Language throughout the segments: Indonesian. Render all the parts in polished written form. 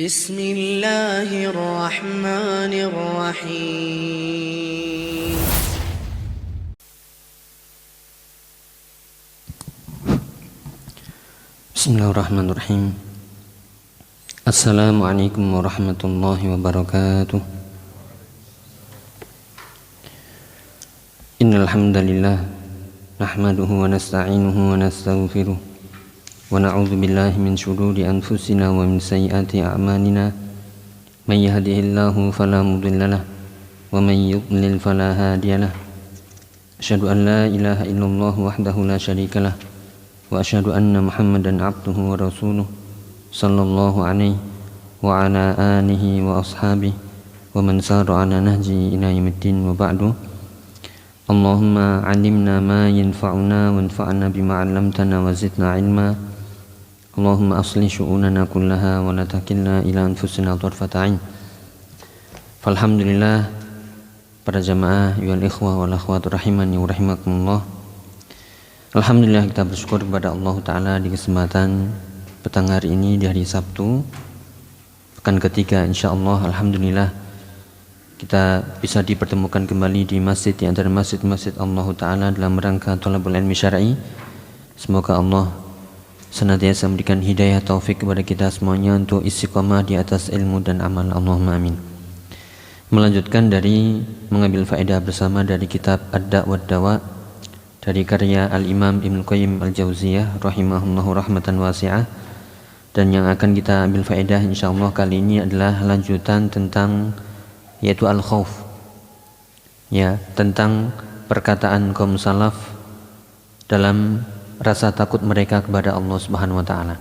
بسم الله الرحمن الرحيم Bismillahirrahmanirrahim. Assalamualaikum warahmatullahi wabarakatuh. Innal hamdalillah nahmaduhu wa nasta'inuhu wa nastaghfiruh wa na'udzu billahi min shururi anfusina wa min sayyiati a'malina. May yahdihillahu fala mudhillalah wa may yudlil fala hadiyalah. Asyhadu an la ilaha illallah wahdahu la syarikalah wa asyhadu anna Muhammadan abduhu wa rasuluh sallallahu alaihi wa ala alihi wa ashabihi wa man sara ala nahji ila yaumiddin wa ba'du. Allahumma 'allimna ma yanfa'una wanfa'na bima 'allamtana wa zidna 'ilma. Allahumma aslih syu'unana kullaha wa la takilna ila anfusina tarfata 'ain. Falhamdulillah, para jamaah wal ikhwah wal akhwat rahimani wa rahimakumullah. Alhamdulillah, kita bersyukur kepada Allah Ta'ala di kesempatan petang hari ini, di hari Sabtu pekan ketiga, insyaallah. Alhamdulillah kita bisa dipertemukan kembali di masjid, di antara masjid-masjid Allah Ta'ala dalam rangka thalabul ilmi syar'i. Semoga Allah senantiasa memberikan hidayah taufik kepada kita semuanya untuk istiqamah di atas ilmu dan amal. Allahumma amin. Melanjutkan dari mengambil faedah bersama dari kitab Ad-Da' wad-Dawa dari karya Al-Imam Ibnu Qayyim Al-Jauziyah rahimahullahu rahmatan wasi'ah. Dan yang akan kita ambil faedah insyaallah kali ini adalah lanjutan tentang yaitu al-khauf, ya, tentang perkataan kaum salaf dalam rasa takut mereka kepada Allah Subhanahu wa taala.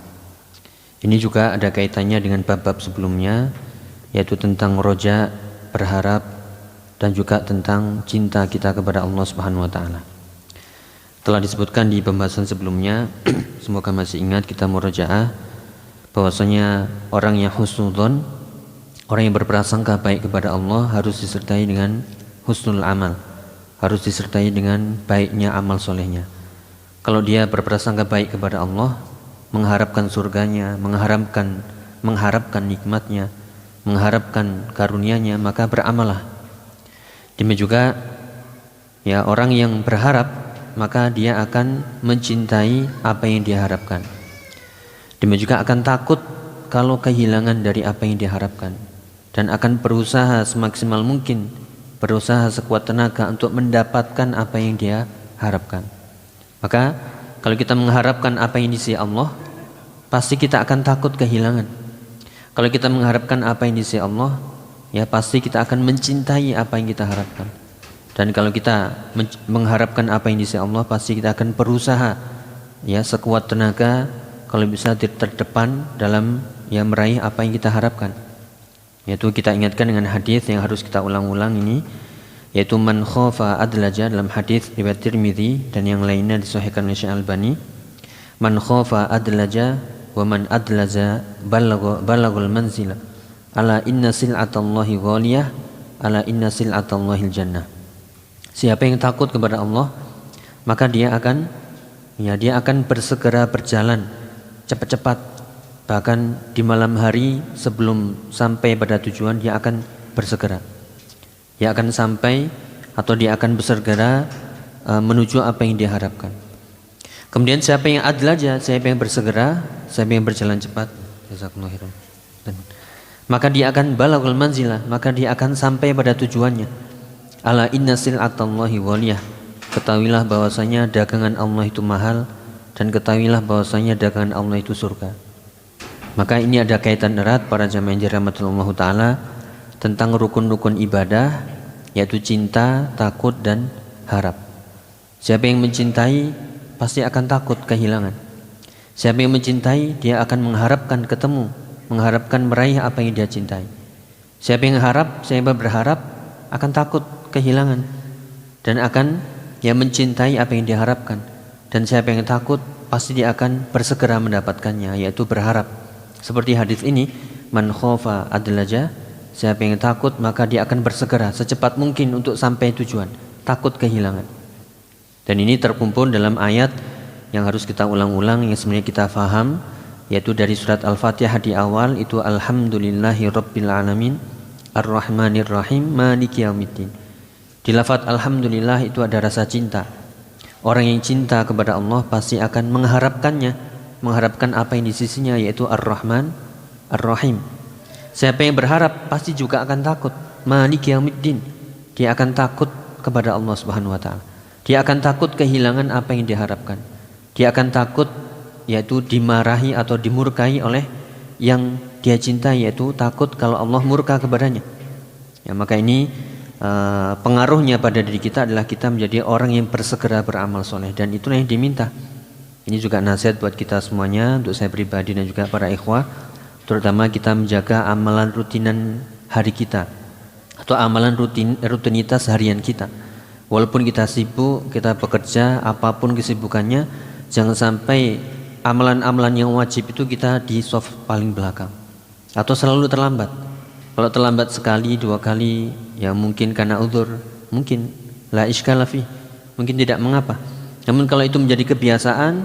Ini juga ada kaitannya dengan bab-bab sebelumnya, yaitu tentang roja, berharap, dan juga tentang cinta kita kepada Allah Subhanahu wa taala. Telah disebutkan di pembahasan sebelumnya, semoga masih ingat, kita murajaah bahwasanya orang yang husnudzon, orang yang berprasangka baik kepada Allah harus disertai dengan husnul amal, harus disertai dengan baiknya amal solehnya. Kalau dia berprasangka baik kepada Allah, mengharapkan surganya, mengharapkan nikmatnya, mengharapkan karunia-Nya, maka beramallah. Demikian juga ya, orang yang berharap, maka dia akan mencintai apa yang dia harapkan. Demikian juga akan takut kalau kehilangan dari apa yang diharapkan, dan akan berusaha semaksimal mungkin, berusaha sekuat tenaga untuk mendapatkan apa yang dia harapkan. Maka kalau kita mengharapkan apa yang di sisi Allah, pasti kita akan takut kehilangan. Kalau kita mengharapkan apa yang di sisi Allah, ya pasti kita akan mencintai apa yang kita harapkan. Dan kalau kita mengharapkan apa yang di sisi Allah, pasti kita akan berusaha ya sekuat tenaga kalau bisa terdepan dalam ya meraih apa yang kita harapkan. Yaitu kita ingatkan dengan hadis yang harus kita ulang-ulang ini, yaitu man khafa adlaja, dalam hadis riwayat Tirmidzi dan yang lainnya disahihkan oleh Syekh Albani. Man khafa adlaja wa man adlaza balagul manzila. Ala inna sil'atallahi ghaliyah, ala inna sil'atallahil jannah. Siapa yang takut kepada Allah, maka dia akan bersegera berjalan cepat-cepat. Bahkan di malam hari sebelum sampai pada tujuan, dia akan bersegera. Dia akan sampai atau dia akan bersegera menuju apa yang dia harapkan. Kemudian siapa yang adlaja, siapa yang bersegera, siapa yang berjalan cepat, maka dia akan balagul manzilah, maka dia akan sampai pada tujuannya. Ala inna sil'atallahi ghaliyah. Ketahuilah bahwasanya dagangan Allah itu mahal, dan ketahuilah bahwasanya dagangan Allah itu surga. Maka ini ada kaitan erat para jamaah yang dirahmati Allah Ta'ala tentang rukun-rukun ibadah, yaitu cinta, takut, dan harap. Siapa yang mencintai pasti akan takut kehilangan. Siapa yang mencintai, dia akan mengharapkan ketemu, mengharapkan meraih apa yang dia cintai. Siapa yang berharap akan takut kehilangan dan akan mencintai apa yang diharapkan. Dan siapa yang takut pasti dia akan bersegera mendapatkannya, yaitu berharap. Seperti hadis ini, man khafa adlaja, siapa yang takut maka dia akan bersegera secepat mungkin untuk sampai tujuan, takut kehilangan. Dan ini terkumpul dalam ayat yang harus kita ulang-ulang, yang sebenarnya kita faham, yaitu dari surat Al-Fatihah di awal itu Alhamdulillahi Rabbil Alamin Ar-Rahmanir Rahim Maliki Yaumiddin. Di lafaz Alhamdulillah itu ada rasa cinta. Orang yang cinta kepada Allah pasti akan mengharapkannya, mengharapkan apa yang di sisinya, yaitu Ar-Rahman Ar-Rahim. Siapa yang berharap pasti juga akan takut. Maliki Yaumiddin, dia akan takut kepada Allah Subhanahu wa taala. Dia akan takut kehilangan apa yang diharapkan. Dia akan takut yaitu dimarahi atau dimurkai oleh yang dia cintai, yaitu takut kalau Allah murka kepadanya. Ya, maka ini pengaruhnya pada diri kita adalah kita menjadi orang yang bersegera beramal soleh, dan itulah yang diminta. Ini juga nasihat buat kita semuanya, untuk saya pribadi dan juga para ikhwah, terutama kita menjaga amalan rutinan hari kita atau amalan rutinitas harian kita. Walaupun kita sibuk, kita bekerja, apapun kesibukannya, jangan sampai amalan-amalan yang wajib itu kita di soft paling belakang atau selalu terlambat. Kalau terlambat sekali, 2 kali, ya mungkin karena uzur, mungkin la iskala fi, mungkin tidak mengapa. Namun kalau itu menjadi kebiasaan,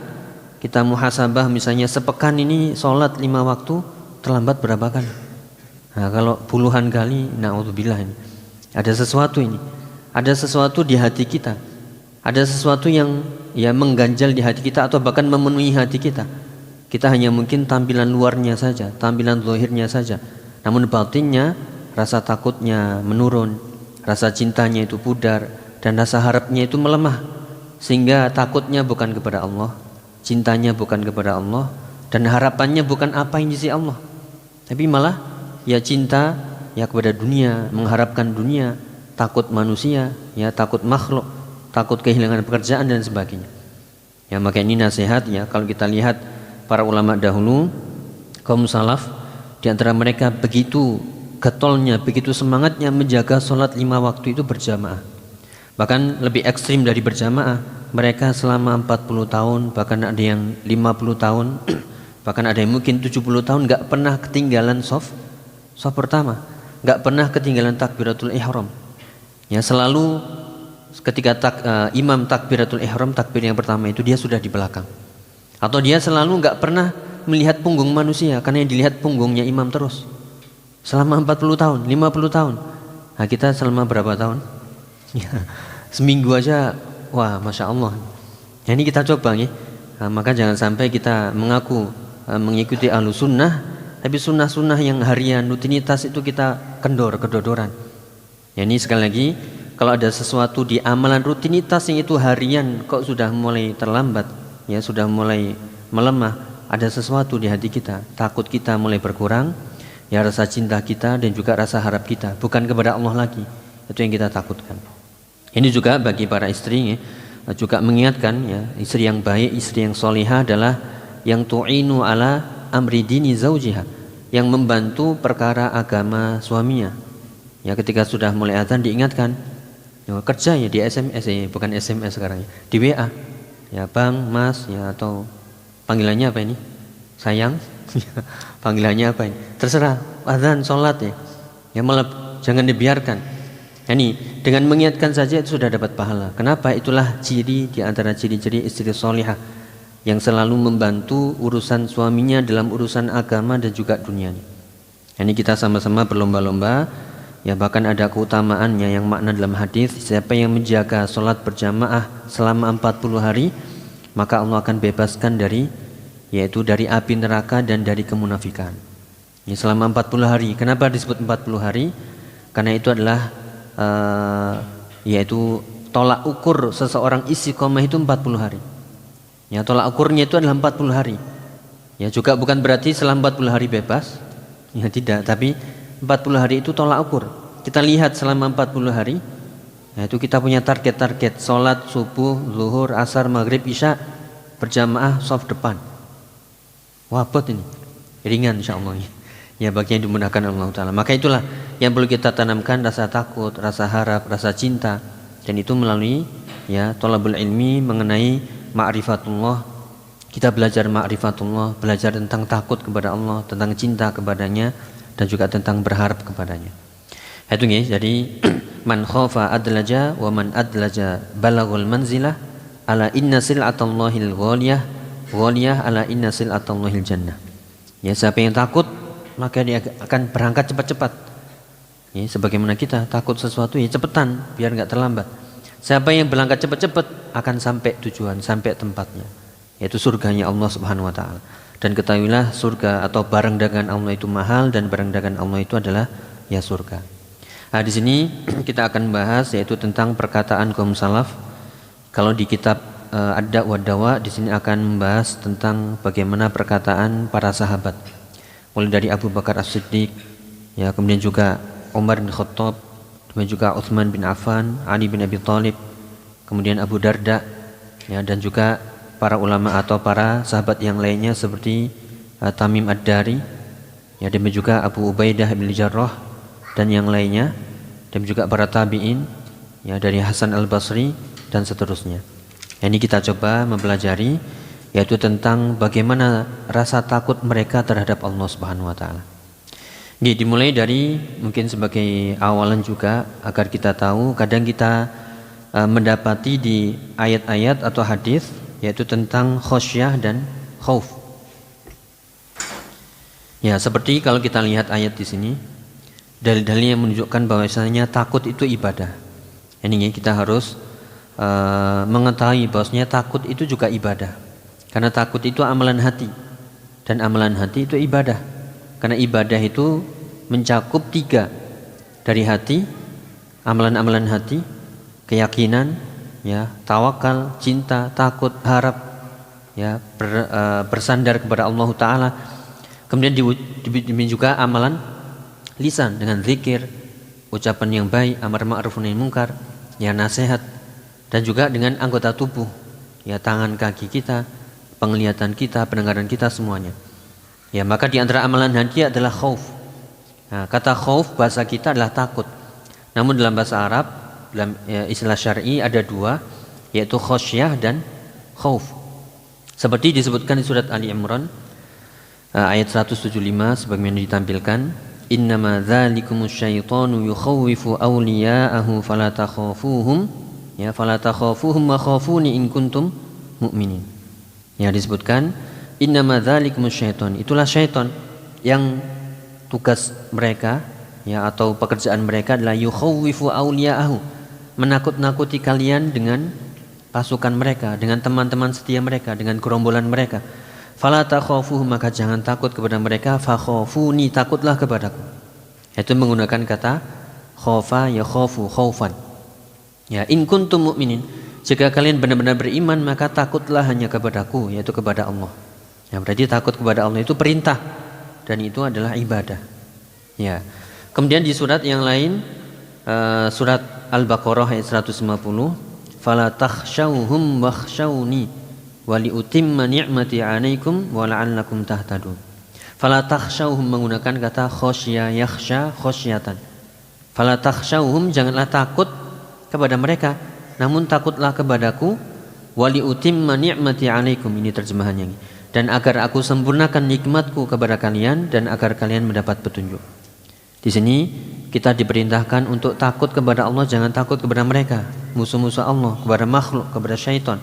kita muhasabah, misalnya sepekan ini sholat 5 waktu, terlambat berapa kali? Nah, kalau puluhan kali, na'udzubillah, ini ada sesuatu ini. Ada sesuatu di hati kita. Ada sesuatu yang ya mengganjal di hati kita atau bahkan memenuhi hati kita. Kita hanya mungkin tampilan luarnya saja, tampilan zahirnya saja. Namun batinnya, rasa takutnya menurun, rasa cintanya itu pudar, dan rasa harapnya itu melemah. Sehingga takutnya bukan kepada Allah, cintanya bukan kepada Allah, dan harapannya bukan apa yang di sisi Allah. Tapi malah ya cinta ya kepada dunia, mengharapkan dunia, takut manusia, ya takut makhluk, takut kehilangan pekerjaan dan sebagainya. Ya, maka ini nasihat ya, kalau kita lihat para ulama dahulu, kaum salaf, di antara mereka begitu getolnya, begitu semangatnya menjaga sholat 5 waktu itu berjamaah. Bahkan lebih ekstrim dari berjamaah, mereka selama 40 tahun, bahkan ada yang 50 tahun, bahkan ada yang mungkin 70 tahun gak pernah ketinggalan shaf pertama, gak pernah ketinggalan takbiratul ihram. Ya, selalu ketika imam takbiratul ihram, takbir yang pertama itu dia sudah di belakang. Atau dia selalu gak pernah melihat punggung manusia, karena yang dilihat punggungnya imam terus. Selama 40 tahun, 50 tahun. Nah, kita selama berapa tahun? Ya, seminggu aja, wah Masya Allah. Ya, ini kita coba ya. Nah, maka jangan sampai kita mengaku mengikuti ahlus sunnah, tapi sunnah-sunnah yang harian, rutinitas itu kita kedodoran. Ya, ini sekali lagi, kalau ada sesuatu di amalan rutinitas yang itu harian kok sudah mulai terlambat, ya sudah mulai melemah, ada sesuatu di hati kita, takut kita mulai berkurang, ya rasa cinta kita dan juga rasa harap kita bukan kepada Allah lagi, itu yang kita takutkan. Ini juga bagi para istri ya, juga mengingatkan ya, istri yang baik, istri yang solihah adalah yang tu'inu ala amri dini zaujiha, yang membantu perkara agama suaminya. Ya, ketika sudah mulai azan diingatkan, ya, kerja ya di SMS ya, bukan SMS sekarang ya, di WA ya, bang, mas ya, atau panggilannya apa ini, sayang, panggilannya apa ini, terserah, azan, sholat ya, ya malah jangan dibiarkan. Ini dengan mengingatkan saja itu sudah dapat pahala. Kenapa? Itulah ciri di antara ciri-ciri istri solihah yang selalu membantu urusan suaminya dalam urusan agama dan juga dunianya. Ini kita sama-sama berlomba-lomba. Ya, bahkan ada keutamaannya yang makna dalam hadis, siapa yang menjaga sholat berjamaah selama 40 hari, maka Allah akan bebaskan dari, yaitu dari api neraka dan dari kemunafikan. Ya, selama 40 hari. Kenapa disebut 40 hari? Karena itu adalah yaitu tolak ukur seseorang istiqomah itu 40 hari. Ya, tolak ukurnya itu adalah 40 hari. Ya, juga bukan berarti selama 40 hari bebas. Ya, tidak, tapi 40 hari itu tolak ukur. Kita lihat selama 40 hari, yaitu kita punya target-target sholat subuh, zuhur, asar, maghrib, isya berjamaah shaf depan. Wabot ini, ringan insya Allah. Ya, bagi yang dimudahkan Allah Ta'ala. Maka itulah yang perlu kita tanamkan, rasa takut, rasa harap, rasa cinta. Dan itu melalui ya thalabul ilmi mengenai ma'rifatullah. Kita belajar ma'rifatullah, belajar tentang takut kepada Allah, tentang cinta kepadanya, dan juga tentang berharap kepadanya. Itu guys, jadi man khafa adlaja wa man adlaja balaghul manzilah ala inna sil'atallahil ghaliyah ala inna sil'atallahil jannah. Ya, siapa yang takut maka dia akan berangkat cepat-cepat. Ya, sebagaimana kita takut sesuatu ya cepetan biar nggak terlambat. Siapa yang berangkat cepat-cepat akan sampai tujuan, sampai tempatnya, yaitu surganya Allah Subhanahu wa taala. Dan ketahuilah surga atau barang dagangan Allah itu mahal dan barang dagangan Allah itu adalah ya surga. Nah, di sini kita akan bahas yaitu tentang perkataan kaum salaf. Kalau di kitab Ad-Da' wa Dawa di sini akan membahas tentang bagaimana perkataan para sahabat. Mulai dari Abu Bakar As-Siddiq, ya, kemudian juga Umar bin Khattab, kemudian juga Utsman bin Affan, Ali bin Abi Thalib, kemudian Abu Darda, ya, dan juga para ulama atau para sahabat yang lainnya seperti Tamim Ad-Dari, ya, dan juga Abu Ubaidah bin Jarrah dan yang lainnya, dan juga para tabi'in, ya, dari Hasan Al-Basri dan seterusnya. Ini kita coba mempelajari yaitu tentang bagaimana rasa takut mereka terhadap Allah Subhanahu wa taala. Dimulai dari mungkin sebagai awalan juga agar kita tahu, kadang kita mendapati di ayat-ayat atau hadis yaitu tentang khosyah dan khauf. Ya, seperti kalau kita lihat ayat di sini, dalil-dalil yang menunjukkan bahwasanya takut itu ibadah. Ini kita harus mengetahui bahwasanya takut itu juga ibadah. Karena takut itu amalan hati, dan amalan hati itu ibadah. Karena ibadah itu mencakup 3 dari hati, amalan-amalan hati, keyakinan, ya, tawakal, cinta, takut, harap, ya, bersandar kepada Allah Taala. Kemudian juga amalan lisan dengan zikir, ucapan yang baik, amar ma'ruf nahi munkar, ya, nasihat, dan juga dengan anggota tubuh, ya, tangan, kaki kita, penglihatan kita, pendengaran kita, semuanya. Ya, maka di antara amalan hati adalah khauf. Nah, kata khauf bahasa kita adalah takut. Namun dalam bahasa Arab, dalam istilah syar'i ada 2, yaitu khosyah dan khauf. Seperti disebutkan di surat Ali Imran ayat 175 sebagaimana ditampilkan, innama dzalikumus syaitanu yukhawwifu awliya'ahu fala takhafuhum, ya, fala takhafuhum wa khafuni in kuntum mu'minin. Ya, disebutkan innama dzalikumus syaitan, itulah syaitan yang tugas mereka, ya, atau pekerjaan mereka adalah yukhawwifu awliya'ahu, menakut-nakuti kalian dengan pasukan mereka, dengan teman-teman setia mereka, dengan gerombolan mereka. Fala takhafuhum, maka jangan takut kepada mereka, fa khafuni, takutlah kepadaku. Itu menggunakan kata khafa ya khafu khaufan. Ya, in kuntum mu'minin, jika kalian benar-benar beriman maka takutlah hanya kepadaku, yaitu kepada Allah. Ya, berarti takut kepada Allah itu perintah dan itu adalah ibadah. Ya. Kemudian di surat yang lain, surat Al-Baqarah ayat 150, fala takhshawhum wakhshawni wa liutimma ni'mati 'alaikum wa la'allakum tahtadun. Fala takhshawhum menggunakan kata khosyya yakhsha khosyatan. Fala takhshawhum, janganlah takut kepada mereka, namun takutlah kepadaku, wa liutimma ni'mati 'alaikum, ini terjemahannya ini, dan agar aku sempurnakan nikmatku kepada kalian dan agar kalian mendapat petunjuk. Di sini kita diperintahkan untuk takut kepada Allah, jangan takut kepada mereka, musuh-musuh Allah, kepada makhluk, kepada syaitan.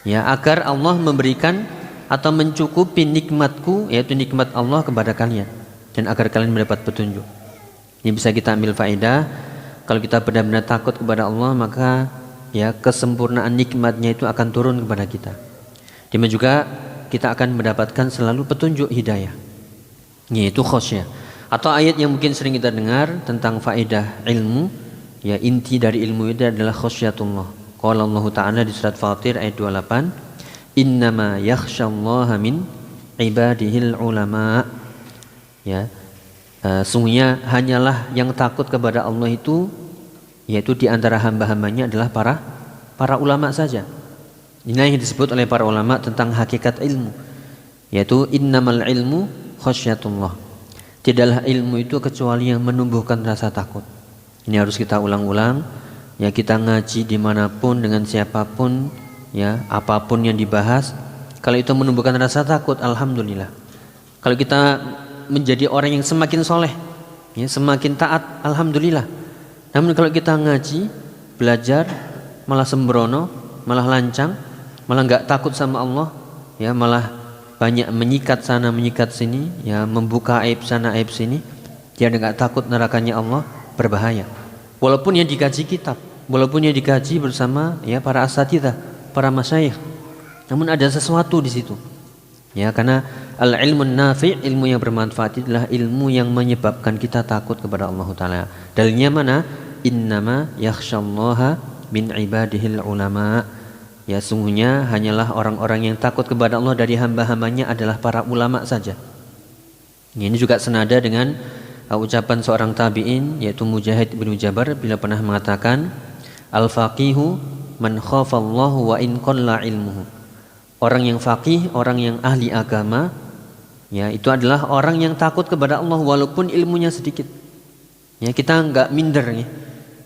Ya, agar Allah memberikan atau mencukupi nikmatku, yaitu nikmat Allah kepada kalian, dan agar kalian mendapat petunjuk. Ini bisa kita ambil faedah, kalau kita benar-benar takut kepada Allah maka ya kesempurnaan nikmatnya itu akan turun kepada kita. Demikian juga kita akan mendapatkan selalu petunjuk hidayah, yaitu khosyah. Atau ayat yang mungkin sering kita dengar tentang faedah ilmu, ya, inti dari ilmu itu adalah khosyatullah. Qala Allah Ta'ala di surat Fatir ayat 28, innama yakhsyallaha min ibadihil ulama. Ya, sungguhnya hanyalah yang takut kepada Allah itu, yaitu di antara hamba-hambanya adalah para ulama saja. Ini yang disebut oleh para ulama tentang hakikat ilmu, yaitu innamal ilmu khosyatullah. Tidaklah ilmu itu kecuali yang menumbuhkan rasa takut. Ini harus kita ulang-ulang. Ya, kita ngaji dimanapun dengan siapapun, ya, apapun yang dibahas, kalau itu menumbuhkan rasa takut, alhamdulillah. Kalau kita menjadi orang yang semakin soleh, ya, semakin taat, alhamdulillah. Namun kalau kita ngaji, belajar, malah sembrono, malah lancang, malah nggak takut sama Allah, ya, malah banyak menyikat sana menyikat sini, ya membuka aib sana aib sini, dia enggak takut nerakanya Allah, berbahaya. Walaupun yang dikaji kitab, walaupun yang dikaji bersama ya para asatidzah, para masyayikh, namun ada sesuatu di situ. Ya, karena al-ilmun nafi', ilmu yang bermanfaat adalah ilmu yang menyebabkan kita takut kepada Allah Ta'ala. Dalilnya mana? Innama yakhshallaha min ibadihil ulama. Ya, sungguhnya hanyalah orang-orang yang takut kepada Allah dari hamba-hambanya adalah para ulama saja. Ini juga senada dengan ucapan seorang tabi'in yaitu Mujahid bin Jabar bila pernah mengatakan al-faqihu man khafallahu wa in qalla ilmuhu. Orang yang faqih, orang yang ahli agama, ya itu adalah orang yang takut kepada Allah walaupun ilmunya sedikit. Ya, kita enggak minder ya.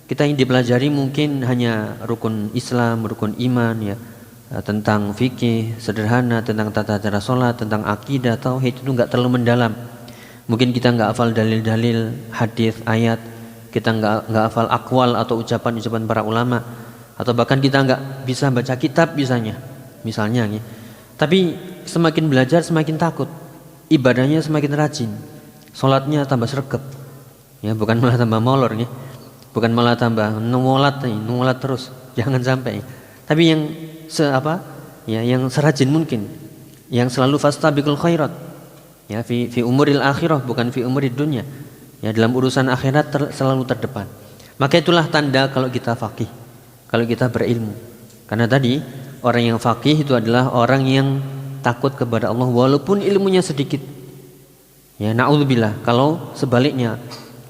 Kita yang dipelajari mungkin hanya rukun Islam, rukun iman ya, tentang fikih sederhana, tentang tata cara sholat, tentang akidah, tauhid, itu enggak terlalu mendalam. Mungkin kita enggak hafal dalil-dalil, hadis, ayat, kita enggak hafal aqwal atau ucapan-ucapan para ulama, atau bahkan kita enggak bisa baca kitab misalnya ya. Tapi semakin belajar semakin takut, ibadahnya semakin rajin, sholatnya tambah sregep ya, bukan malah tambah molor ya, bukan malah tambah nuwolat terus, jangan sampai. Tapi yang yang serajin mungkin, yang selalu fastabiqul khairat ya, fi umuril akhirah bukan fi umurid dunya ya, dalam urusan akhirat selalu terdepan. Maka itulah tanda kalau kita faqih, kalau kita berilmu. Karena tadi orang yang faqih itu adalah orang yang takut kepada Allah walaupun ilmunya sedikit. Ya, na'udzubillah kalau sebaliknya,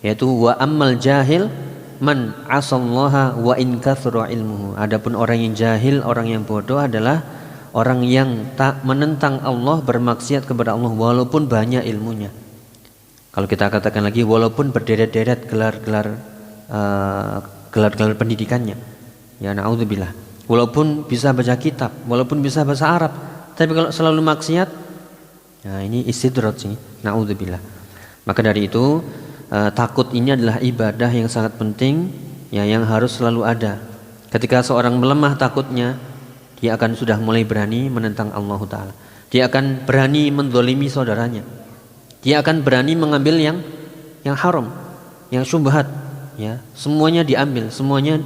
yaitu wa ammal jahil man asallaha wa in kathura ilmuhu. Adapun orang yang jahil, orang yang bodoh adalah orang yang tak menentang Allah, bermaksiat kepada Allah walaupun banyak ilmunya. Kalau kita katakan lagi walaupun berderet-deret gelar-gelar pendidikannya. Ya, na'udzubillah. Walaupun bisa baca kitab, walaupun bisa bahasa Arab, tapi kalau selalu maksiat, nah ini istidraj sih, na'udzubillah. Maka dari itu takut ini adalah ibadah yang sangat penting, ya, yang harus selalu ada. Ketika seorang melemah takutnya, dia akan sudah mulai berani menentang Allah Ta'ala. Dia akan berani menzalimi saudaranya. Dia akan berani mengambil yang haram, yang syubhat, ya, semuanya diambil, semuanya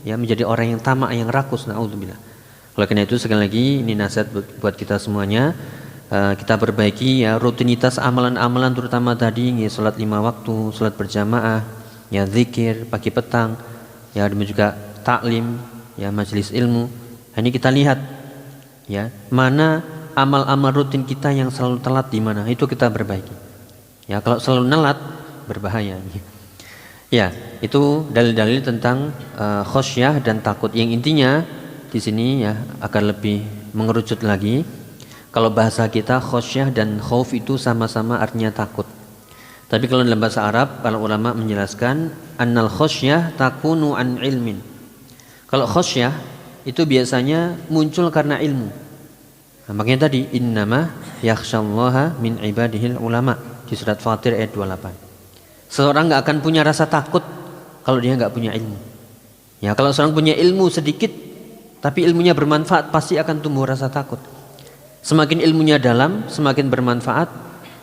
ya menjadi orang yang tamak, yang rakus, naudzubillah. Oleh karena itu sekali lagi ini nasihat buat kita semuanya, kita perbaiki ya rutinitas amalan-amalan, terutama tadi ya, salat 5 waktu, salat berjamaah, ya zikir pagi petang, ya demikian juga taklim, ya majelis ilmu. Ini kita lihat ya mana amal-amal rutin kita yang selalu telat, di mana itu kita perbaiki. Ya kalau selalu nelat berbahaya. Ya, itu dalil-dalil tentang khosyah dan takut. Yang intinya di sini ya akan lebih mengerucut lagi. Kalau bahasa kita khosyah dan khauf itu sama-sama artinya takut. Tapi kalau dalam bahasa Arab, para ulama menjelaskan annal khosyah takunu an ilmin. Kalau khosyah itu biasanya muncul karena ilmu. Nah, makanya tadi innama yakhshallaha min ibadihil ulama di surat Fatir ayat 28. Seseorang nggak akan punya rasa takut kalau dia nggak punya ilmu. Ya, kalau seorang punya ilmu sedikit, tapi ilmunya bermanfaat, pasti akan tumbuh rasa takut. Semakin ilmunya dalam, semakin bermanfaat,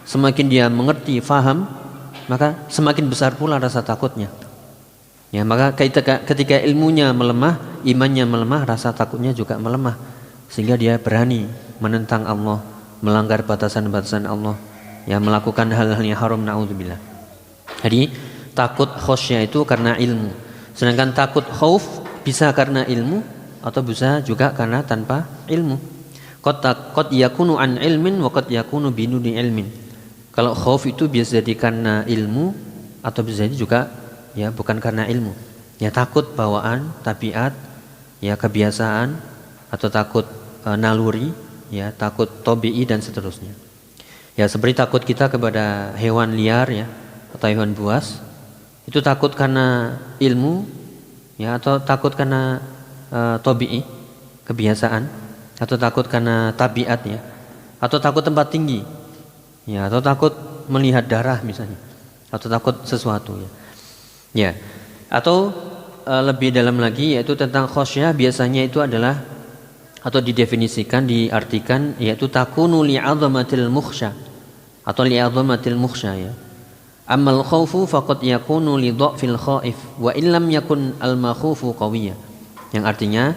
semakin dia mengerti, faham, maka semakin besar pula rasa takutnya. Ya, maka ketika ilmunya melemah, imannya melemah, rasa takutnya juga melemah, sehingga dia berani menentang Allah, melanggar batasan-batasan Allah, ya melakukan hal-hal yang haram, naudzubillah. Jadi takut khosyah itu karena ilmu. Sedangkan takut khauf bisa karena ilmu atau bisa juga karena tanpa ilmu. Qad yakunu an ilmin wa qad yakunu binuni ilmin. Kalau khauf itu bisa jadi karena ilmu atau bisa jadi juga ya bukan karena ilmu. Ya takut bawaan, tabiat, ya kebiasaan, atau takut naluri, ya takut tabi'i dan seterusnya. Ya seperti takut kita kepada hewan liar ya, atau hewan buas, itu takut karena ilmu ya, atau takut karena tabi'i, kebiasaan, atau takut karena tabiat ya, atau takut tempat tinggi ya, atau takut melihat darah misalnya, atau takut sesuatu ya. Ya, atau lebih dalam lagi yaitu tentang khosyah, biasanya itu adalah atau didefinisikan, diartikan, yaitu takunu li'azamatil mukhsha atau li'azamatil mukhsha ya. Amal khawfu faqad yakunu li dha'fil khaif wa illam yakun al makhufu qawiyya. Yang artinya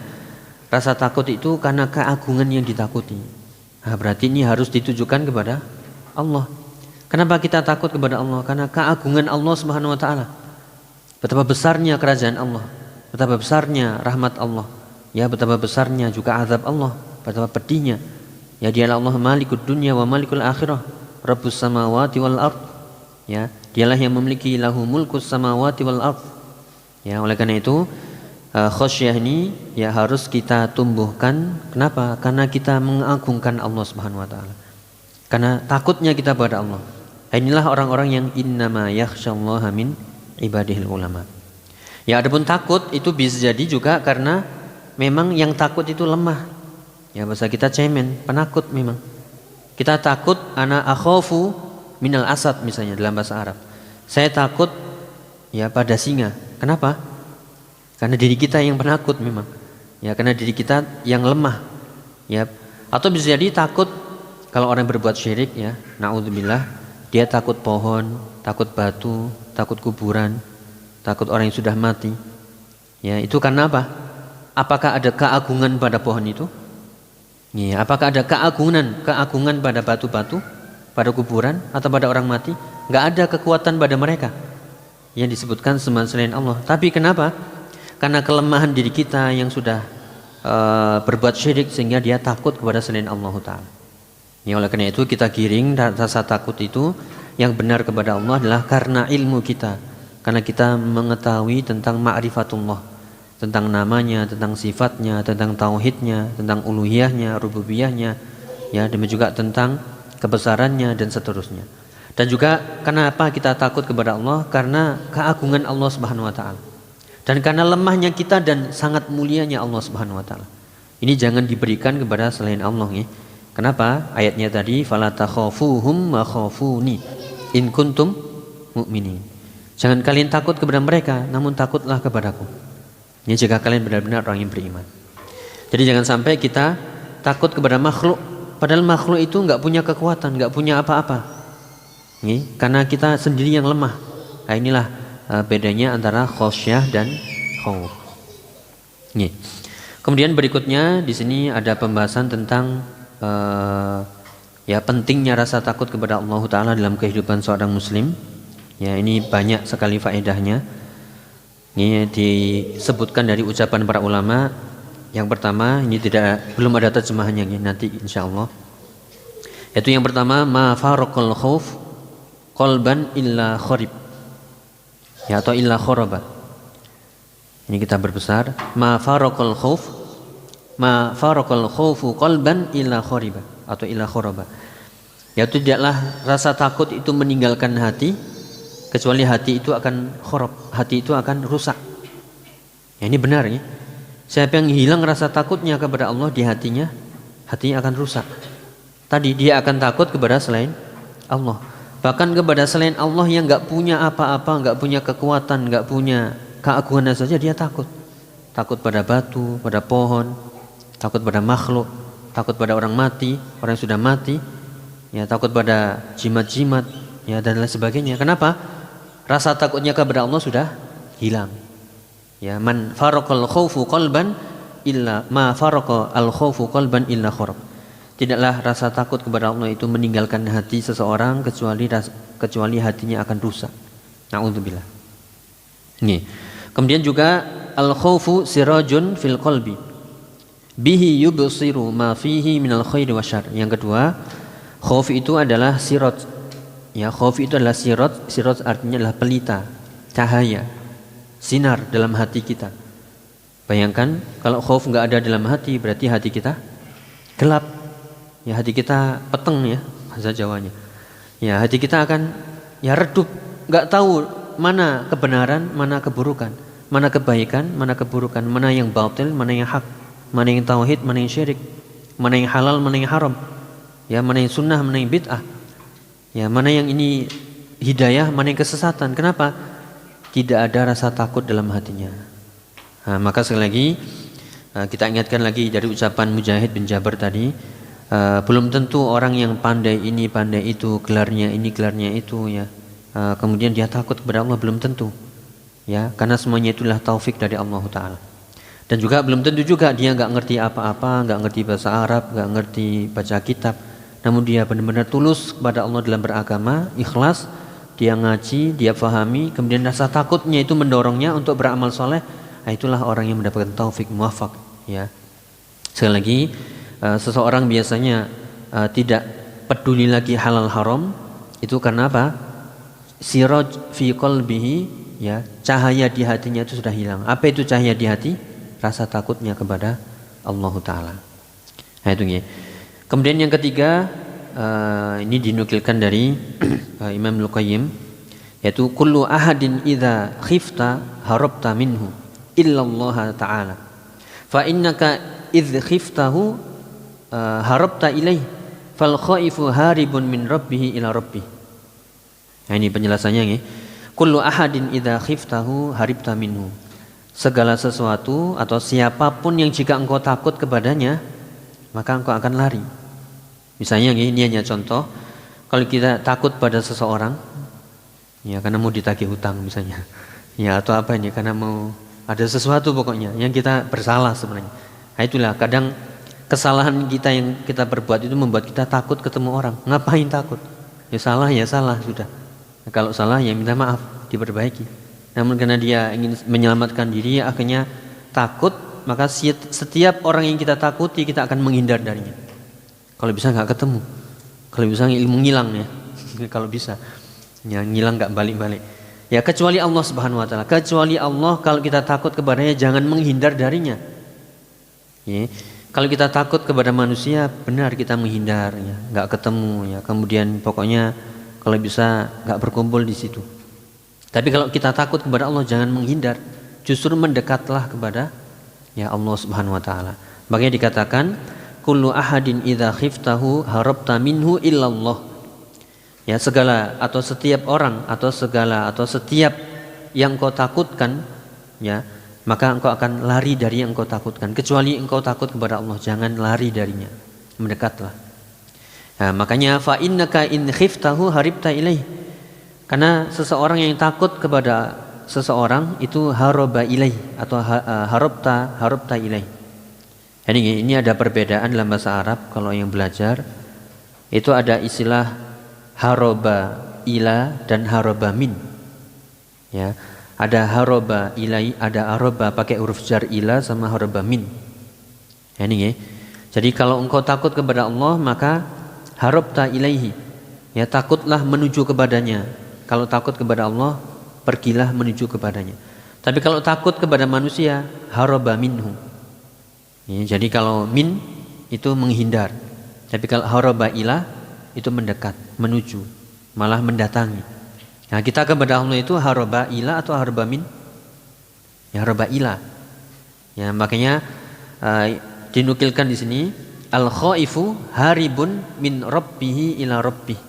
rasa takut itu karena keagungan yang ditakuti. Nah, berarti ini harus ditujukan kepada Allah. Kenapa kita takut kepada Allah? Karena keagungan Allah Subhanahu wa taala. Betapa besarnya kerajaan Allah, betapa besarnya rahmat Allah, ya betapa besarnya juga azab Allah, betapa pedihnya. Ya dialah Allah Malikud dunya wa Malikul akhirah, Rabbus samawati wal ard. Ya, dialah yang memiliki lahu mulkus samawati wal ard. Ya, oleh karena itu khasyah ini ya harus kita tumbuhkan. Kenapa? Karena kita mengagungkan Allah Subhanahu wa taala. Karena takutnya kita pada Allah. Inilah orang-orang yang innama yakhsyallaha min ibadihil ulama. Ya adapun takut itu bisa jadi juga karena memang yang takut itu lemah. Ya bahasa kita cemen, penakut memang. Kita takut ana akhafu minal asad misalnya dalam bahasa Arab. Saya takut ya pada singa. Kenapa? Karena diri kita yang penakut memang. Ya karena diri kita yang lemah. Ya atau bisa jadi takut kalau orang berbuat syirik ya, naudzubillah, dia takut pohon, takut batu, takut kuburan, takut orang yang sudah mati. Ya, itu karena apa? Apakah ada keagungan pada pohon itu? Ya, apakah ada keagungan pada batu-batu, pada kuburan atau pada orang mati? Enggak ada kekuatan pada mereka yang disebutkan semua selain Allah. Tapi kenapa? Karena kelemahan diri kita yang sudah berbuat syirik sehingga dia takut kepada selain Allah Ta'ala. Ya, oleh karena itu kita giring rasa takut itu yang benar kepada Allah adalah karena ilmu kita, karena kita mengetahui tentang ma'rifatullah, tentang namanya, tentang sifatnya, tentang tauhidnya, tentang uluhiyahnya, rububiyahnya, ya demikian juga tentang kebesarannya dan seterusnya. Dan juga kenapa kita takut kepada Allah? Karena keagungan Allah Subhanahu wa taala. Dan karena lemahnya kita dan sangat mulianya Allah Subhanahu wa taala. Ini jangan diberikan kepada selain Allah ya. Kenapa? Ayatnya tadi fala takhafuhum wa khafuni in kuntum mu'minin. Jangan kalian takut kepada mereka, namun takutlah kepadaku. Ini jika kalian benar-benar orang yang beriman. Jadi jangan sampai kita takut kepada makhluk, padahal makhluk itu enggak punya kekuatan, enggak punya apa-apa. Ini karena kita sendiri yang lemah. Nah, inilah bedanya antara khasyah dan khauf. Ini. Kemudian berikutnya di sini ada pembahasan tentang ya pentingnya rasa takut kepada Allah Ta'ala dalam kehidupan seorang muslim. Ya ini banyak sekali faedahnya. Ini disebutkan dari ucapan para ulama. Yang pertama, ini belum ada terjemahannya ya, nanti insyaallah. Yaitu yang pertama, ma faraqal khauf qalban illa kharib. Ya atau illa kharaba. Ini kita berbesar, ma faraqal khaufu qalban illa khariba atau illa kharaba. Yaitu tidaklah rasa takut itu meninggalkan hati kecuali hati itu akan kharab, hati itu akan rusak. Ya, ini benar ya. Siapa yang hilang rasa takutnya kepada Allah di hatinya akan rusak. Tadi dia akan takut kepada selain Allah. Bahkan kepada selain Allah yang enggak punya apa-apa, enggak punya kekuatan, enggak punya keagungan saja dia takut. Takut pada batu, pada pohon, takut pada makhluk, takut pada orang mati, orang yang sudah mati, ya takut pada jimat-jimat, ya dan lain sebagainya. Kenapa? Rasa takutnya kepada Allah sudah hilang. Ya, man faraqal khaufu qalban illa ma faraqa al khaufu qalban illa kharab. Tidaklah rasa takut kepada Allah itu meninggalkan hati seseorang kecuali hatinya akan rusak. Na'udzubillah. Nih. Kemudian juga al khaufu sirajun fil qalbi. Bihi yubsiru ma fihi minal khairi wasyarr. Yang kedua, khauf itu adalah siraj. Ya, khauf itu adalah siraj. Siraj artinya adalah pelita, cahaya, sinar dalam hati kita. Bayangkan kalau khauf enggak ada dalam hati, berarti hati kita gelap. Ya, hati kita peteng ya, bahasa Jawanya. Ya, hati kita akan ya redup, enggak tahu mana kebenaran, mana keburukan, mana kebaikan, mana keburukan, mana yang batil, mana yang hak. Mana yang tauhid, mana yang syirik, mana yang halal, mana yang haram, ya mana yang sunnah, mana yang bid'ah, ya mana yang ini hidayah, mana yang kesesatan. Kenapa? Tidak ada rasa takut dalam hatinya. Nah, maka sekali lagi Kita ingatkan lagi dari ucapan Mujahid bin Jabir tadi, belum tentu orang yang pandai ini pandai itu, gelarnya ini gelarnya itu ya, kemudian dia takut kepada Allah, belum tentu ya, karena semuanya itulah taufik dari Allah Ta'ala. Dan juga belum tentu juga dia nggak ngerti apa-apa, nggak ngerti bahasa Arab, nggak ngerti baca kitab, namun dia benar-benar tulus kepada Allah dalam beragama, ikhlas, dia ngaji, dia fahami, kemudian rasa takutnya itu mendorongnya untuk beramal soleh. Nah, itulah orang yang mendapatkan taufik muwafaq ya. Sekali lagi, seseorang biasanya tidak peduli lagi halal haram, itu karena apa? Siraj fi qalbihi ya, cahaya di hatinya itu sudah hilang. Apa itu cahaya di hati? Rasa takutnya kepada Allah Ta'ala. Nah itu ya. Kemudian yang ketiga, ini dinukilkan dari Imam Al-Qayyim, yaitu kullu ahadin idza khifta harabta minhu illallah ta'ala fa innaka idz khiftahu harabta ilaih fal khaifu haribun min rabbih ila rabbih. Nah ini penjelasannya ya. Kullu ahadin idza khiftahu haribta minhu, segala sesuatu atau siapapun yang jika engkau takut kepadanya maka engkau akan lari. Misalnya ini hanya contoh, kalau kita takut pada seseorang ya karena mau ditagih hutang misalnya ya, atau apa ini karena mau ada sesuatu pokoknya yang kita bersalah sebenarnya. Nah itulah kadang kesalahan kita yang kita perbuat itu membuat kita takut ketemu orang. Ngapain takut? Ya salah sudah. Nah, kalau salah ya minta maaf, diperbaiki. Namun karena dia ingin menyelamatkan diri, akhirnya takut, maka setiap orang yang kita takuti kita akan menghindar darinya. Kalau bisa nggak ketemu, kalau bisa ilmu ngilang ya, kalau bisa, ya ngilang nggak balik-balik. Ya kecuali Allah Subhanahu Wa Taala, kecuali Allah kalau kita takut kepadanya jangan menghindar darinya. Ya, kalau kita takut kepada manusia benar kita menghindar, ya, nggak ketemu ya. Kemudian pokoknya kalau bisa nggak berkumpul di situ. Tapi kalau kita takut kepada Allah jangan menghindar, justru mendekatlah kepada ya Allah Subhanahu Wa Taala. Makanya dikatakan kullu ahadin idza khiftahu harabta minhu illallah. Ya segala atau setiap orang atau segala atau setiap yang engkau takutkan ya, maka engkau akan lari dari yang engkau takutkan, kecuali engkau takut kepada Allah jangan lari darinya, mendekatlah. Nah, makanya fa innaka in khiftahu haribta ilaih. Karena seseorang yang takut kepada seseorang itu haraba ilaih atau harabta ilaih. Jadi ini ada perbedaan dalam bahasa Arab. Kalau yang belajar itu ada istilah haraba ila dan haraba min. Ya, ada haraba ilai, ada haraba pakai huruf jar ila sama haraba min. Ya, ini ya. Jadi kalau engkau takut kepada Allah maka harabta ilaihi. Ya, takutlah menuju kepadanya. Kalau takut kepada Allah pergilah menuju kepadanya. Tapi kalau takut kepada manusia haraba minhu. Ya, jadi kalau min itu menghindar. Tapi kalau haraba ila itu mendekat, menuju, malah mendatangi. Nah, kita kepada Allah itu haraba ila atau haraba min? Ya haraba ila. Ya, makanya dinukilkan di sini al khaifu haribun min rabbih ila rabbih.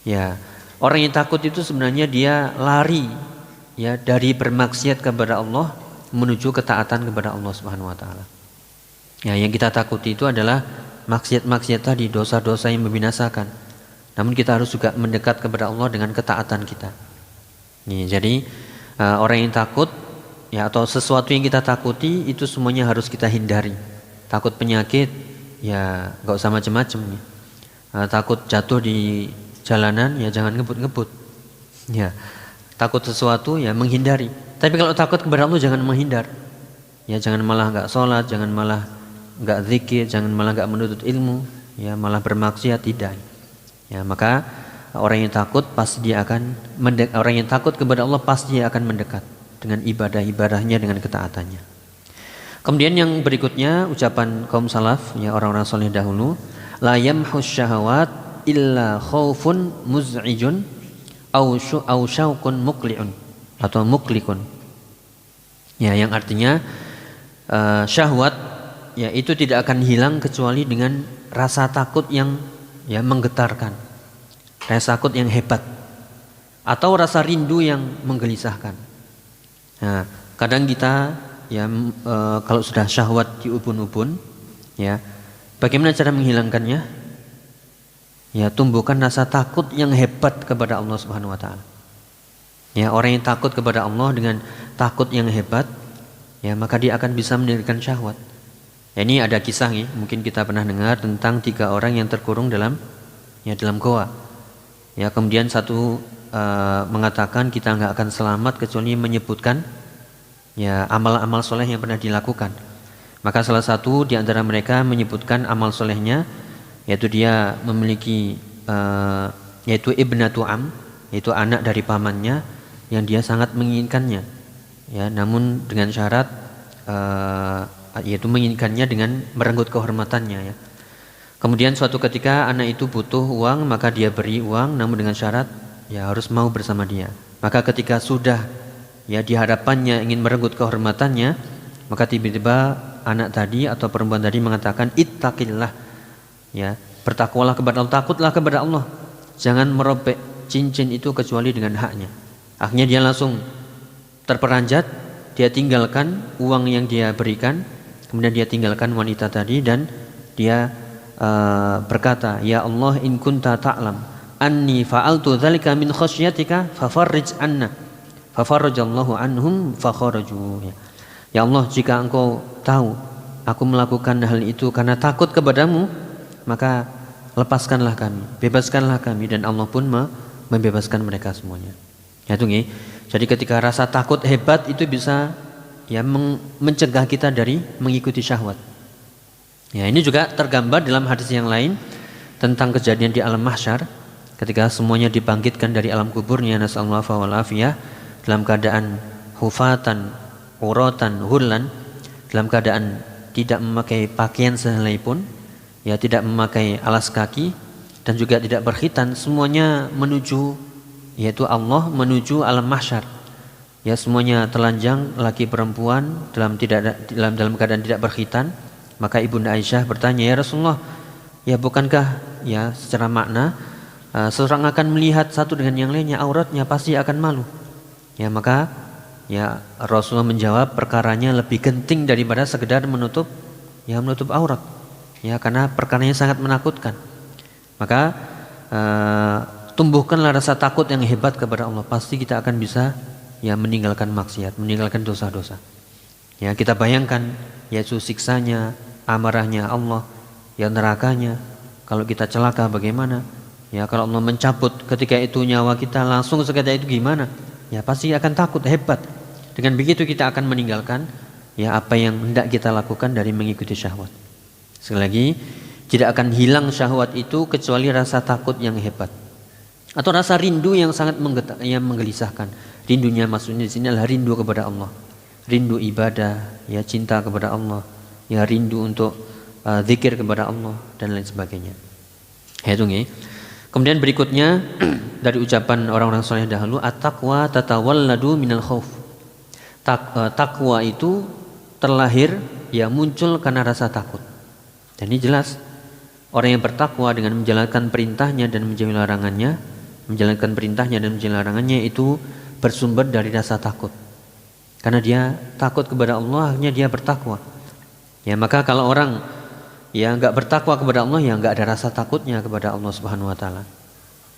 Ya, orang yang takut itu sebenarnya dia lari ya dari bermaksiat kepada Allah menuju ketaatan kepada Allah Subhanahu Wa Taala. Ya, yang kita takuti itu adalah maksiat-maksiat tadi, dosa-dosa yang membinasakan. Namun kita harus juga mendekat kepada Allah dengan ketaatan kita. Jadi orang yang takut ya atau sesuatu yang kita takuti itu semuanya harus kita hindari. Takut penyakit ya nggak usah macam-macam ya. Takut jatuh di jalanan ya jangan ngebut-ngebut. Ya, takut sesuatu ya menghindari. Tapi kalau takut kepada Allah jangan menghindar. Ya jangan malah nggak sholat, jangan malah nggak zikir, jangan malah nggak menuntut ilmu, ya malah bermaksiat, tidak. Ya maka orang yang takut pasti dia akan orang yang takut kepada Allah pasti dia akan mendekat dengan ibadah-ibadahnya, dengan ketaatannya. Kemudian yang berikutnya ucapan kaum salaf ya orang-orang soleh dahulu, la yamhus syahawat illa khaufun muz'ijun au syauqun muqli'un atau muqlikun. Ya yang artinya syahwat ya itu tidak akan hilang kecuali dengan rasa takut yang ya menggetarkan, rasa takut yang hebat, atau rasa rindu yang menggelisahkan. Nah, kadang kita ya kalau sudah syahwat di ubun-ubun, ya bagaimana cara menghilangkannya? Ya tumbuhkan rasa takut yang hebat kepada Allah Subhanahu wa taala. Ya orang yang takut kepada Allah dengan takut yang hebat, ya maka dia akan bisa meninggalkan syahwat. Ya, ini ada kisah nih, mungkin kita pernah dengar tentang 3 orang yang terkurung dalam goa. Ya kemudian satu mengatakan kita nggak akan selamat kecuali menyebutkan ya amal-amal soleh yang pernah dilakukan. Maka salah satu di antara mereka menyebutkan amal solehnya, yaitu dia memiliki yaitu ibnatu am, yaitu anak dari pamannya yang dia sangat menginginkannya. Ya, namun dengan syarat yaitu menginginkannya dengan merenggut kehormatannya. Ya. Kemudian suatu ketika anak itu butuh uang, maka dia beri uang, namun dengan syarat ya harus mau bersama dia. Maka ketika sudah ya di hadapannya ingin merenggut kehormatannya, maka tiba-tiba anak tadi atau perempuan tadi mengatakan ittaqillah, ya bertakwalah kepada Allah, takutlah kepada Allah, jangan merobek cincin itu kecuali dengan haknya. Akhirnya dia langsung terperanjat, dia tinggalkan uang yang dia berikan, kemudian dia tinggalkan wanita tadi dan dia berkata, ya Allah in kunta ta'lam anni fa'altu dzalika min khasyatika fafarrij anna. Fafarrajallahu anhum fakharaju. Ya Allah, jika engkau tahu aku melakukan hal itu karena takut kepadamu, maka lepaskanlah kami, bebaskanlah kami, dan Allah pun membebaskan mereka semuanya. Ya itu nih. Jadi ketika rasa takut hebat itu bisa ya mencegah kita dari mengikuti syahwat. Ya ini juga tergambar dalam hadis yang lain tentang kejadian di alam mahsyar ketika semuanya dibangkitkan dari alam kuburnya, nasallallahu wal afiyah, dalam keadaan hufatan, uratan, hurlan, dalam keadaan tidak memakai pakaian sehelai pun, ya tidak memakai alas kaki dan juga tidak berkhitan, semuanya menuju yaitu Allah, menuju alam mahsyar. Ya semuanya telanjang, laki perempuan dalam keadaan tidak berkhitan. Maka Ibunda Aisyah bertanya, ya Rasulullah, ya bukankah ya secara makna seorang akan melihat satu dengan yang lainnya, auratnya pasti akan malu. Ya maka ya Rasulullah menjawab, perkaranya lebih genting daripada sekedar menutup aurat. Ya karena perkaranya sangat menakutkan. Maka tumbuhkanlah rasa takut yang hebat kepada Allah, pasti kita akan bisa ya meninggalkan maksiat, meninggalkan dosa-dosa. Ya kita bayangkan yaitu siksanya, amarahnya Allah, ya nerakanya. Kalau kita celaka bagaimana? Ya kalau Allah mencabut ketika itu nyawa kita langsung seketika itu gimana? Ya pasti akan takut hebat. Dengan begitu kita akan meninggalkan ya apa yang hendak kita lakukan dari mengikuti syahwat. Sekali lagi, tidak akan hilang syahwat itu kecuali rasa takut yang hebat atau rasa rindu yang sangat menggelisahkan. Rindunya maksudnya di sini adalah rindu kepada Allah, rindu ibadah, ya cinta kepada Allah, ya rindu untuk zikir kepada Allah dan lain sebagainya. Itu nih. Kemudian berikutnya dari ucapan orang-orang saleh dahulu, at-taqwa tatawalladu minal khauf. Takwa itu terlahir ya muncul karena rasa takut. Dan ini jelas orang yang bertakwa dengan menjalankan perintahnya dan menjauhi larangannya, menjalankan perintahnya dan menjauhi larangannya itu bersumber dari rasa takut. Karena dia takut kepada Allah, akhirnya dia bertakwa. Ya maka kalau orang ya enggak bertakwa kepada Allah, ya enggak ada rasa takutnya kepada Allah Subhanahu wa taala.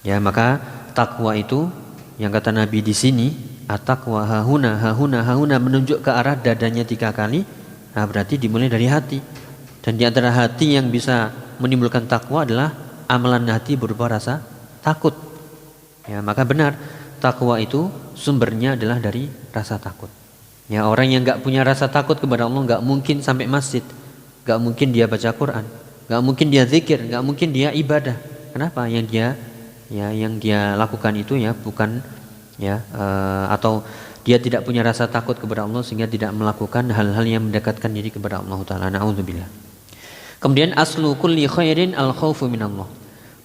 Ya maka takwa itu yang kata Nabi di sini, at-taqwa hahuna menunjuk ke arah dadanya 3 kali. Nah, berarti dimulai dari hati. Dan di antara hati yang bisa menimbulkan takwa adalah amalan hati berupa rasa takut. Ya maka benar, takwa itu sumbernya adalah dari rasa takut. Ya orang yang enggak punya rasa takut kepada Allah enggak mungkin sampai masjid, enggak mungkin dia baca Quran, enggak mungkin dia zikir, enggak mungkin dia ibadah. Kenapa? Yang dia lakukan itu ya bukan ya atau dia tidak punya rasa takut kepada Allah sehingga tidak melakukan hal-hal yang mendekatkan diri kepada Allah taala. Nauzubillah. Kemudian aslu kulli khairin al khaufu minallah.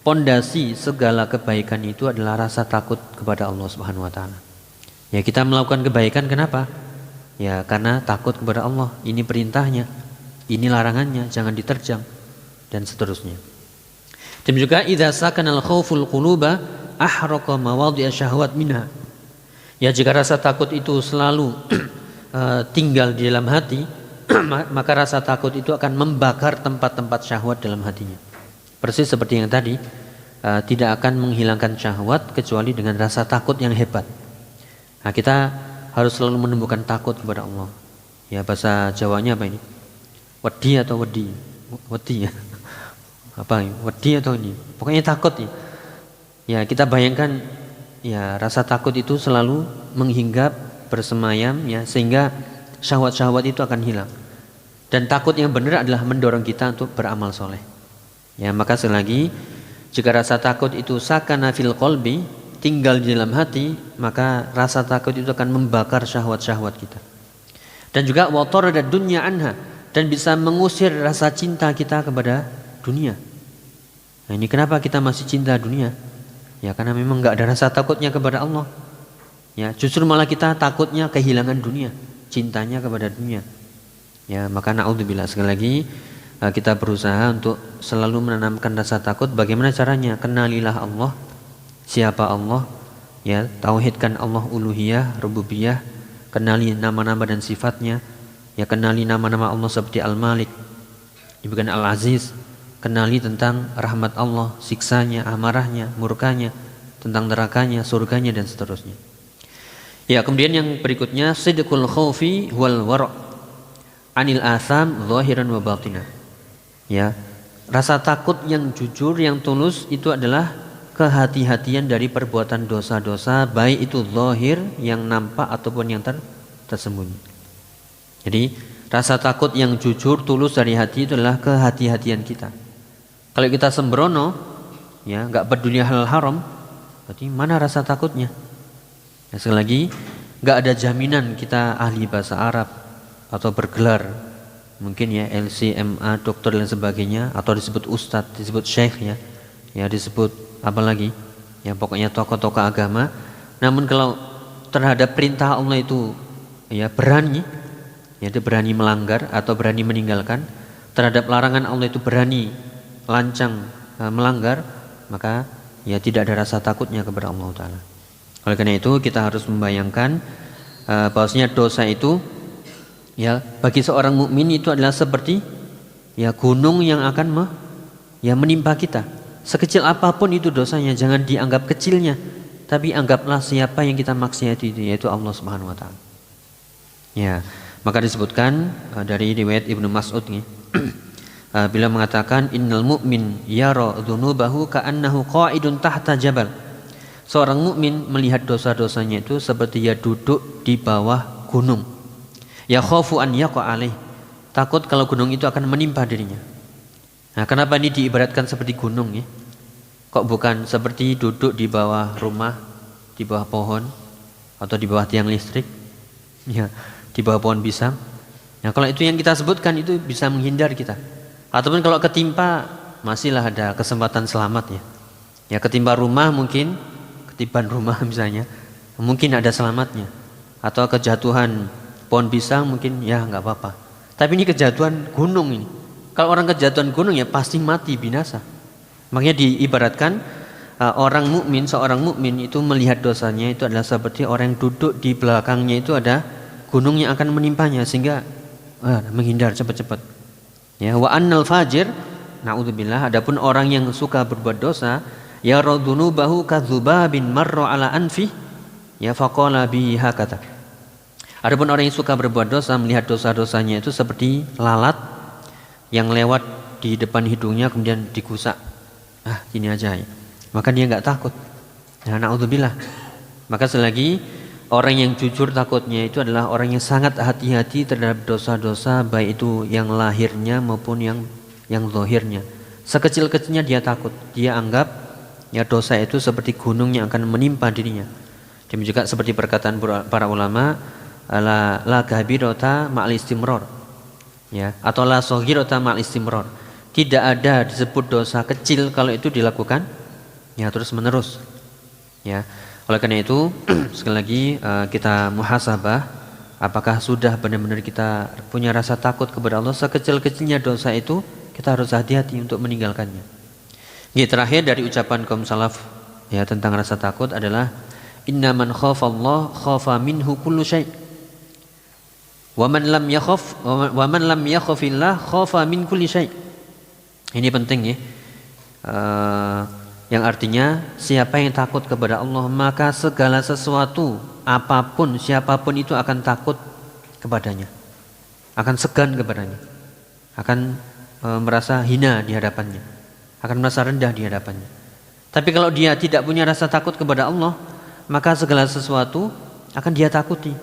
Pondasi segala kebaikan itu adalah rasa takut kepada Allah Subhanahu wa taala. Ya kita melakukan kebaikan kenapa? Ya karena takut kepada Allah. Ini perintahnya, ini larangannya, jangan diterjang dan seterusnya. Dan juga idza sakanal khauful quluba ahraqa mawadhi'a syahwat minha. Ya jika rasa takut itu selalu tinggal di dalam hati, maka rasa takut itu akan membakar tempat-tempat syahwat dalam hatinya. Persis seperti yang tadi, tidak akan menghilangkan syahwat kecuali dengan rasa takut yang hebat. Nah, kita harus selalu menumbuhkan takut kepada Allah. Ya, bahasa Jawanya apa ini? Wedi atau wedi? Wedi ya. Apa ini? Wedi atau ini? Pokoknya takut ya. Ya, kita bayangkan ya, rasa takut itu selalu menghinggap, bersemayam ya, sehingga syahwat-syahwat itu akan hilang. Dan takut yang benar adalah mendorong kita untuk beramal soleh. Ya, maka sekali lagi, jika rasa takut itu sakana fil qalbi, tinggal di dalam hati, maka rasa takut itu akan membakar syahwat-syahwat kita. Dan juga wa tarada dunya anha, dan bisa mengusir rasa cinta kita kepada dunia. Nah, ini kenapa kita masih cinta dunia? Ya, karena memang enggak ada rasa takutnya kepada Allah. Ya, justru malah kita takutnya kehilangan dunia, cintanya kepada dunia. Ya, maka naudzubillah, sekali lagi kita berusaha untuk selalu menanamkan rasa takut. Bagaimana caranya? Kenalilah Allah, siapa Allah, ya, tauhidkan Allah uluhiyah, rububiyah, kenali nama-nama dan sifatnya. Ya, kenali nama-nama Allah seperti Al-Malik, bukan Al-Aziz. Kenali tentang rahmat Allah, siksanya, amarahnya, murkanya, tentang nerakanya, surganya, dan seterusnya. Ya, kemudian yang berikutnya, sidqul khaufi wal wara' anil atham zahiran wa batinah. Ya, rasa takut yang jujur, yang tulus itu adalah kehati-hatian dari perbuatan dosa-dosa, baik itu zahir yang nampak ataupun yang tersembunyi. Jadi rasa takut yang jujur, tulus dari hati itu adalah kehati-hatian kita. Kalau kita sembrono, ya, nggak peduli hal haram, berarti mana rasa takutnya? Ya, sekali lagi, nggak ada jaminan kita ahli bahasa Arab atau bergelar, mungkin ya LCMA, dokter dan sebagainya, atau disebut ustadz, disebut syekh ya, ya disebut apa lagi? Ya pokoknya tokoh-tokoh agama. Namun kalau terhadap perintah Allah itu ya berani, ya dia berani melanggar atau berani meninggalkan, terhadap larangan Allah itu berani lancang melanggar, maka ya tidak ada rasa takutnya kepada Allah Ta'ala. Oleh karena itu kita harus membayangkan bahwasanya dosa itu ya bagi seorang mukmin itu adalah seperti ya gunung yang akan menimpa kita. Sekecil apapun itu dosanya, jangan dianggap kecilnya, tapi anggaplah siapa yang kita maksiati itu, yaitu Allah Subhanahu wa Ta'ala. Ya, maka disebutkan dari riwayat Ibnu Mas'ud nih, bila mengatakan innal mu'min yara dzunubahu ka'annahu qa'idun tahta jabal. Seorang mukmin melihat dosa-dosanya itu seperti dia duduk di bawah gunung. Ya khafu an yaqa alaih, takut kalau gunung itu akan menimpa dirinya. Nah, kenapa ini diibaratkan seperti gunung ya? Kok bukan seperti duduk di bawah rumah, di bawah pohon, atau di bawah tiang listrik? Ya, di bawah pohon pisang. Nah, kalau itu yang kita sebutkan itu bisa menghindar kita. Ataupun kalau ketimpa masihlah ada kesempatan selamat ya. Ya ketimpa rumah mungkin, ketiban rumah misalnya, mungkin ada selamatnya. Atau kejatuhan pohon pisang mungkin ya nggak apa-apa. Tapi ini kejatuhan gunung ini. Kalau orang kejatuhan gunung ya pasti mati, binasa. Makanya diibaratkan orang mukmin, seorang mukmin itu melihat dosanya itu adalah seperti orang yang duduk di belakangnya itu ada gunung yang akan menimpanya, sehingga menghindar cepat-cepat. Ya, wa annal fajir, naudzubillah, adapun orang yang suka berbuat dosa, ya radzunubahu kadzubabin marra ala anfi, ya faqala bi hakata. Adapun orang yang suka berbuat dosa, melihat dosa-dosanya itu seperti lalat yang lewat di depan hidungnya kemudian digusak. Gini aja ya. Maka dia enggak takut. Ya, naudzubillah. Maka selagi orang yang jujur takutnya itu adalah orang yang sangat hati-hati terhadap dosa-dosa, baik itu yang lahirnya maupun yang zahirnya. Sekecil-kecilnya dia takut. Dia anggap ya dosa itu seperti gunung yang akan menimpa dirinya. Demikian juga seperti perkataan para ulama, la kabirata ma'al istimrar. Ya, atau la saghirata ma'al istimrar. Tidak ada disebut dosa kecil kalau itu dilakukan ya terus-menerus. Ya. Oleh karena itu sekali lagi kita muhasabah, apakah sudah benar-benar kita punya rasa takut kepada Allah. Sekecil-kecilnya dosa itu kita harus hati-hati untuk meninggalkannya. Terakhir dari ucapan kaum salaf ya tentang rasa takut adalah innaman khafa Allah khafa minhu kullu syai'. Wa man lam yakhafillah khafa min kulli syai'. Ini penting ya. Yang artinya siapa yang takut kepada Allah maka segala sesuatu, apapun, siapapun itu akan takut kepadanya, akan segan kepadanya, akan merasa hina di hadapannya, akan merasa rendah di hadapannya. Tapi kalau dia tidak punya rasa takut kepada Allah, maka segala sesuatu akan dia takuti.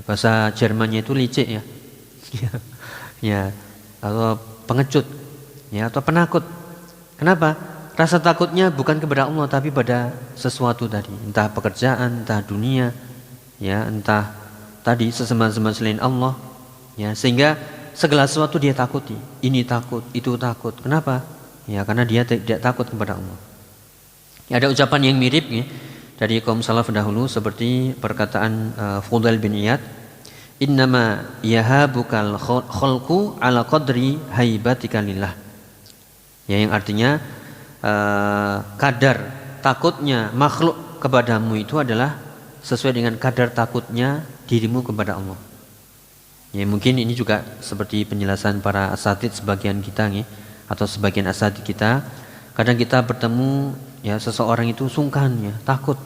Bahasa Jermannya itu licik ya. Ya, atau pengecut, ya, atau penakut. Kenapa? Rasa takutnya bukan kepada Allah tapi pada sesuatu tadi, entah pekerjaan, entah dunia, ya, entah tadi sesembahan-sembahan selain Allah, ya, sehingga segala sesuatu dia takuti. Ini takut, itu takut. Kenapa? Ya, karena dia tidak takut kepada Allah. Ya, ada ucapan yang mirip ya, dari kaum salaf dahulu seperti perkataan Fudail bin Iyad, innama yahabukal khalqu ala qadri haibatika lillah. Ya, yang artinya kadar takutnya makhluk kepadamu itu adalah sesuai dengan kadar takutnya dirimu kepada Allah. Ya, mungkin ini juga seperti penjelasan para asatidz sebagian kita nih, atau sebagian asatidz kita, kadang kita bertemu ya seseorang itu sungkan ya, takut.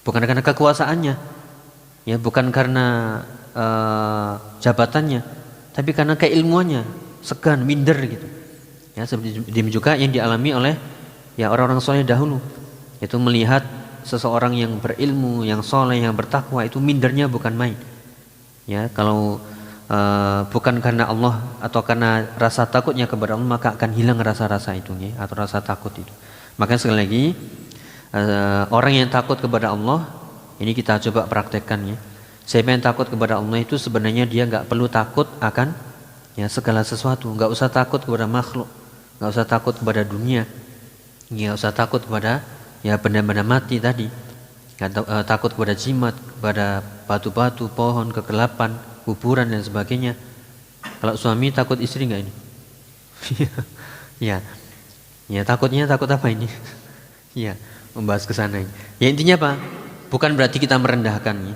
Bukan karena kekuasaannya, ya, bukan karena jabatannya, tapi karena keilmuannya, segan, minder gitu. Ya, seperti ini juga yang dialami oleh ya orang-orang soleh dahulu, itu melihat seseorang yang berilmu, yang soleh, yang bertakwa itu mindernya bukan main. Ya, kalau bukan karena Allah atau karena rasa takutnya kepada Allah maka akan hilang rasa-rasa itu ya, atau rasa takut itu. Makanya sekali lagi orang yang takut kepada Allah ini kita coba praktekkan ya. Siapa yang takut kepada Allah itu sebenarnya dia nggak perlu takut akan ya segala sesuatu, nggak usah takut kepada makhluk, nggak usah takut kepada dunia, nggak usah takut kepada ya benda-benda mati tadi, nggak takut kepada jimat, kepada batu-batu, pohon, kegelapan, kuburan dan sebagainya. Kalau suami takut istri nggak ini? ya takutnya takut apa ini? Ya, membahas ke sana. Ya, intinya apa? Bukan berarti kita merendahkan ya.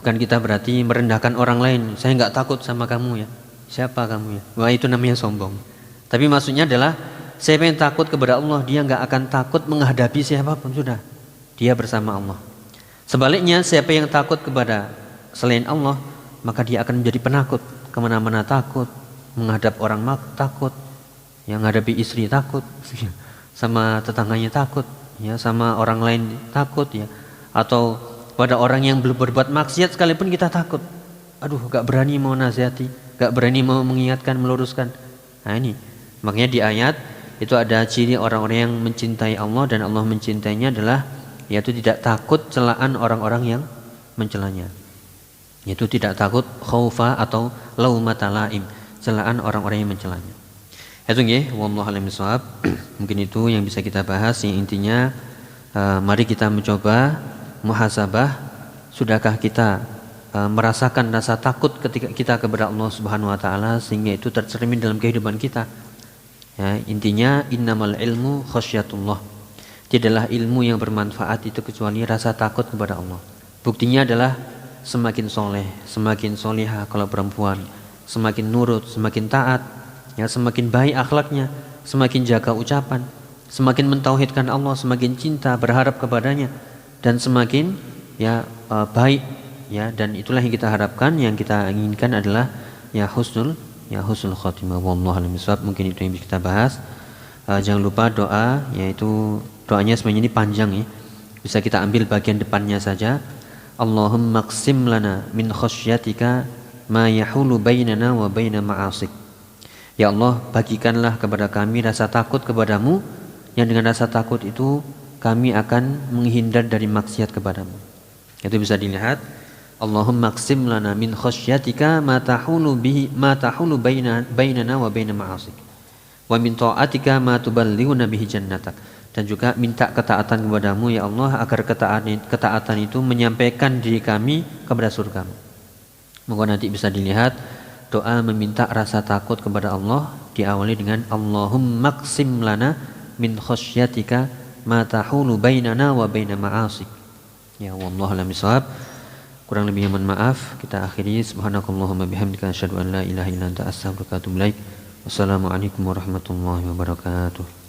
Bukan kita berarti merendahkan orang lain. Saya nggak takut sama kamu ya. Siapa kamu ya? Wah, itu namanya sombong. Tapi maksudnya adalah siapa yang takut kepada Allah, dia nggak akan takut menghadapi siapapun, sudah. Dia bersama Allah. Sebaliknya, siapa yang takut kepada selain Allah, maka dia akan menjadi penakut. Kemana-mana takut, menghadap orang takut, yang menghadapi istri takut, sama tetangganya takut, ya, sama orang lain takut, ya, atau pada orang yang belum berbuat maksiat sekalipun kita takut. Aduh, gak berani mau nasihati, gak berani mau mengingatkan, meluruskan. Nah ini, makanya di ayat itu ada ciri orang-orang yang mencintai Allah dan Allah mencintainya adalah yaitu tidak takut celaan orang-orang yang mencelanya. Yaitu tidak takut khaufa atau laumata laim, celaan orang-orang yang mencelanya. Itu nggih, wallahu a'lam bishawab. Mungkin itu yang bisa kita bahas. Yang intinya mari kita mencoba muhasabah, sudahkah kita merasakan rasa takut ketika kita kepada Allah Subhanahu wa taala sehingga itu tercermin dalam kehidupan kita. Ya, intinya innamal ilmu khasyatullah. Tidaklah ilmu yang bermanfaat itu kecuali rasa takut kepada Allah. Buktinya adalah semakin soleh, semakin solihah kalau perempuan, semakin nurut, semakin taat, ya, semakin baik akhlaknya, semakin jaga ucapan, semakin mentauhidkan Allah, semakin cinta berharap kepadanya, dan semakin ya baik, ya, dan itulah yang kita harapkan, yang kita inginkan adalah ya husnul khatimah. Wallahu a'lam bishawab. Mungkin itu yang bisa kita bahas. Jangan lupa doa, yaitu doanya sebenarnya ini panjang ya. Bisa kita ambil bagian depannya saja. Allahumma qsim lana min khasyatika ma yahulu bainana wa baina ma'asik. Ya Allah, bagikanlah kepada kami rasa takut kepadamu, yang dengan rasa takut itu kami akan menghindar dari maksiat kepadamu. Itu bisa dilihat. Allahumma qsim lana min khasyatika ma tahulu bainana wa baina ma'asik. Wa min ta'atika ma tuballighuna bihi jannatak. Dan juga minta ketaatan kepadamu ya Allah agar ketaatan itu menyampaikan diri kami kepada surgamu. Moga nanti bisa dilihat doa meminta rasa takut kepada Allah diawali dengan Allahumma qsim lana min khasyatika ma tahulu bainana wa baina ma'asik. Ya wallahu a'lam bishawab. Kurang lebihnya mohon maaf. Kita akhiri. Subhanakallahumma bihamdika asyhadu an la ilaha illa anta astaghfiruka wa atubu ilaik. Wassalamualaikum warahmatullahi wabarakatuh.